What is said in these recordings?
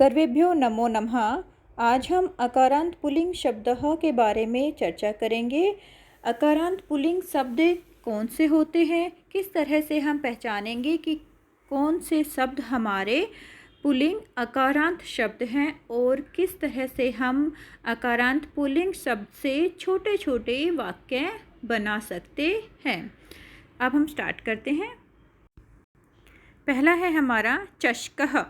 सर्वेभ्यो नमो नमः। आज हम अकारांत पुल्लिंग शब्दः के बारे में चर्चा करेंगे। अकारांत पुल्लिंग शब्द कौन से होते हैं, किस तरह से हम पहचानेंगे कि कौन से शब्द हमारे पुल्लिंग अकारांत शब्द हैं और किस तरह से हम अकारांत पुल्लिंग शब्द से छोटे छोटे वाक्य बना सकते हैं। अब हम स्टार्ट करते हैं। पहला है हमारा चषकः।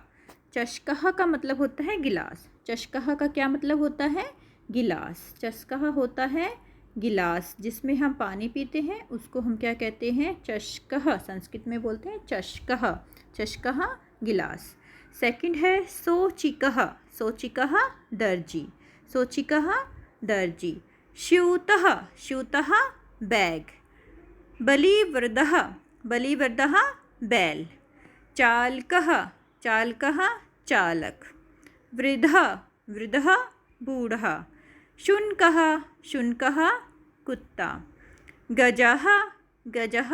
चषकः का मतलब होता है गिलास। चषकः का क्या मतलब होता है? गिलास। चषकः होता है गिलास जिसमें हम पानी पीते हैं, उसको हम क्या कहते हैं? चषकः। संस्कृत में बोलते हैं चषकः। चषकः गिलास। सेकंड है सोचिकः। सोचिकः दर्जी। सोचिकः दर्जी। स्यूतः। स्यूतः बैग। बलिवृदः। बलिवृदः बैल। चालकः। चालकः चालक। वृद्धः। वृद्धः बूढ़ा। शुनकः। शुनकः कुत्ता। गजः। गजः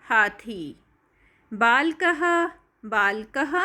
हाथी। बालकः। बालकः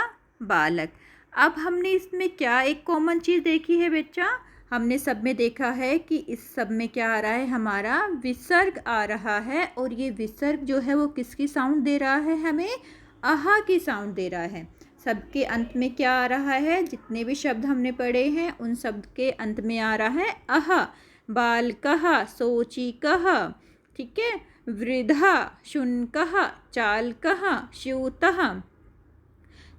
बालक। अब हमने इसमें क्या एक कॉमन चीज़ देखी है बच्चा? हमने सब में देखा है कि इस सब में क्या आ रहा है? हमारा विसर्ग आ रहा है और ये विसर्ग जो है वो किसकी साउंड दे रहा है? हमें आहा की साउंड दे रहा है। सबके अंत में क्या आ रहा है? जितने भी शब्द हमने पढ़े हैं उन शब्द के अंत में आ रहा है आहा। बालकः, सोचिकः, ठीक है, वृद्धः, शुनकः, चालकः, स्यूतः।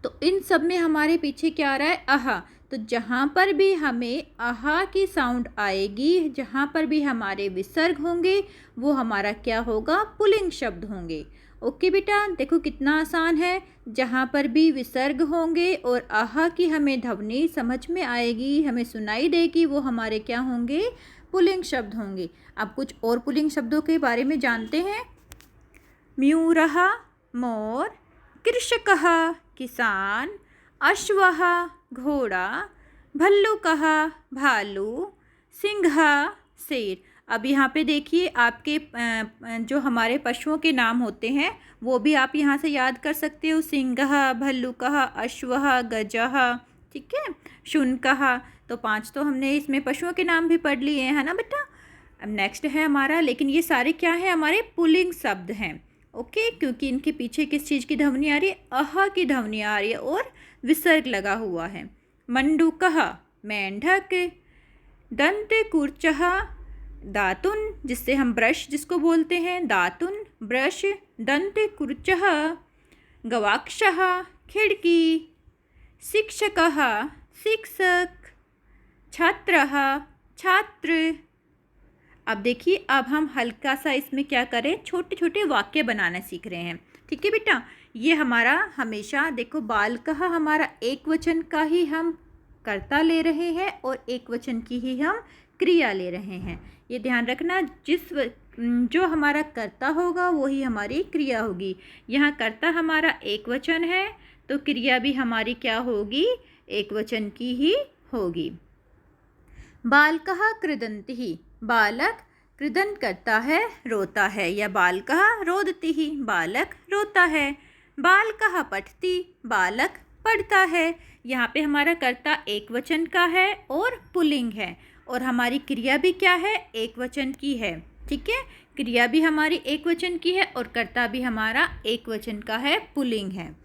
तो इन सब में हमारे पीछे क्या आ रहा है? आहा। तो जहाँ पर भी हमें आहा की साउंड आएगी, जहाँ पर भी हमारे विसर्ग होंगे, वो हमारा क्या होगा? पुल्लिंग शब्द होंगे। ओके बेटा, देखो कितना आसान है। जहाँ पर भी विसर्ग होंगे और आहा की हमें ध्वनि समझ में आएगी, हमें सुनाई देगी, वो हमारे क्या होंगे? पुल्लिंग शब्द होंगे। अब कुछ और पुल्लिंग शब्दों के बारे में जानते हैं। मयूरः मोर। कृषकः किसान। अश्वः घोड़ा। भल्लुकः भालू। सिंह शेर। अब यहाँ पे देखिए आपके जो हमारे पशुओं के नाम होते हैं वो भी आप यहाँ से याद कर सकते हो। सिंहः, भल्लुकः, अश्वः, गजः, ठीक है, शुनकः। तो 5 तो हमने इसमें पशुओं के नाम भी पढ़ लिए हैं, है ना बेटा। अब नेक्स्ट है हमारा, लेकिन ये सारे क्या हैं? हमारे पुल्लिंग शब्द हैं। ओके, क्योंकि इनके पीछे किस चीज़ की ध्वनि आ रही है? आहा की ध्वनि आ रही है और विसर्ग लगा हुआ है। मंडूकः मेंढक। दंतकुर्चः दातुन, जिससे हम ब्रश जिसको बोलते हैं, दातुन ब्रश। दंतकुर्चः गवाक्षः खिड़की। शिक्षकः शिक्षक। छात्रः छात्र। अब देखिए, अब हम हल्का सा इसमें क्या करें? छोटे छोटे वाक्य बनाना सीख रहे हैं, ठीक है बेटा। ये हमारा हमेशा देखो, बालकः हमारा एक वचन का ही हम कर्ता ले रहे हैं और एक वचन की ही हम क्रिया ले रहे हैं। ये ध्यान रखना, जो हमारा कर्ता होगा वही हमारी क्रिया होगी। यहाँ कर्ता हमारा एक वचन है तो क्रिया भी हमारी क्या होगी? एक वचन की ही होगी। बालकः क्रीडन्ति। बालक क्रीडन करता है, रोता है, या बालकः रोदति। बालक रोता है। बालकः पठति। बालक पढ़ता है। यहाँ पे हमारा कर्ता एक वचन का है और पुल्लिंग है और हमारी क्रिया भी क्या है? एक वचन की है, ठीक है। क्रिया भी हमारी एक वचन की है और कर्ता भी हमारा एक वचन का है, पुल्लिंग है।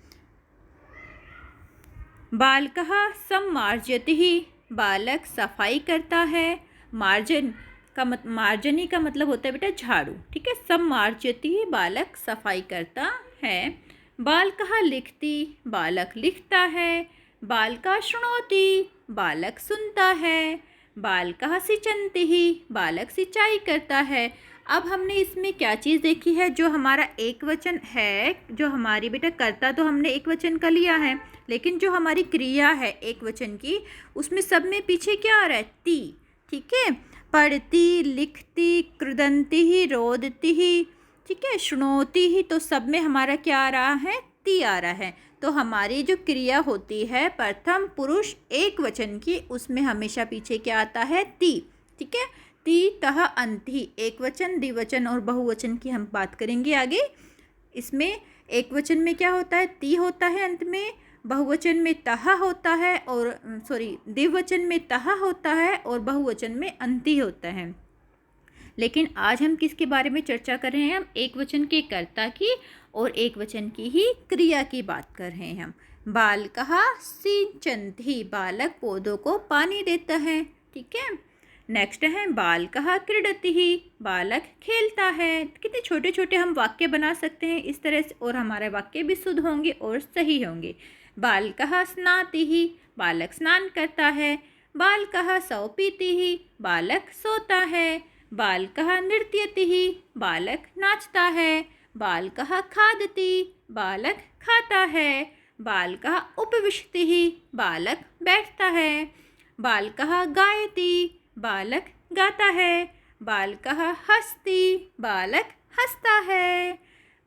बालकः सम्मार्जति। बालक सफाई करता है। मार्जनी का मतलब होता है बेटा झाड़ू, ठीक है। सम्मार्जति, बालक सफाई करता है। बालकः लिखति। बालक लिखता है। बालकः शृणोति। बालक सुनता है। बालकः सिंचन्ति। बालक सिंचाई करता है। अब हमने इसमें क्या चीज़ देखी है? जो हमारा एक वचन है, जो हमारी बेटा कर्ता तो हमने एक वचन का लिया है, लेकिन जो हमारी क्रिया है एक वचन की, उसमें सब में पीछे क्या आ रहा है? ती, ठीक है। पढ़ती, लिखती, क्रीडन्ति, रोदति, ठीक है, शृणोति ही, तो सब में हमारा क्या आ रहा है? ती आ रहा है। तो हमारी जो क्रिया होती है प्रथम पुरुष एक वचन की, उसमें हमेशा पीछे क्या आता है? ती, ठीक है। ती तह अंति। एक वचन, द्विवचन और बहुवचन की हम बात करेंगे आगे। इसमें एक वचन में क्या होता है? ती होता है अंत में, बहुवचन में तह होता है और द्विवचन में तह होता है और बहुवचन में अंति होता है। लेकिन आज हम किसके बारे में चर्चा कर रहे हैं? हम एक वचन के कर्ता की और एक वचन की ही क्रिया की बात कर रहे हैं हम। बालकः सिंचन्ति, बालक पौधों को पानी देता है। ठीक है। नेक्स्ट है बालकः क्रीडति, बालक खेलता है। कितने छोटे छोटे हम वाक्य बना सकते हैं इस तरह से, और हमारे वाक्य भी शुद्ध होंगे और सही होंगे। बालकः स्नाति, बालक स्नान करता है। बालकः शौपीति, बालक सोता है। बालकः नृत्यति, बालक नाचता है। बालकः खादति, बालक खाता है। बालकः उपविशति, बालक बैठता है। बालकः गायति, बालक गाता है। बालकः हसति, बालक हंसता है।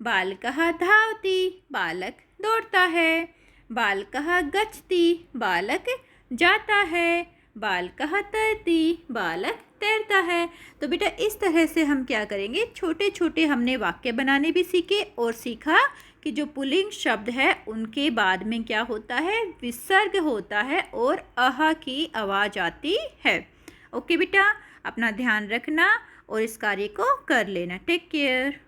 बालकः धावति, बालक दौड़ता है। बालकः गच्छति, बालक जाता है। बालकः तरति, बालक तैरता है। तो बेटा इस तरह से हम क्या करेंगे, छोटे छोटे हमने वाक्य बनाने भी सीखे और सीखा कि जो पुल्लिंग शब्द है उनके बाद में क्या होता है, विसर्ग होता है और अह की आवाज़ आती है। ओके बेटा, अपना ध्यान रखना और इस कार्य को कर लेना। Take care.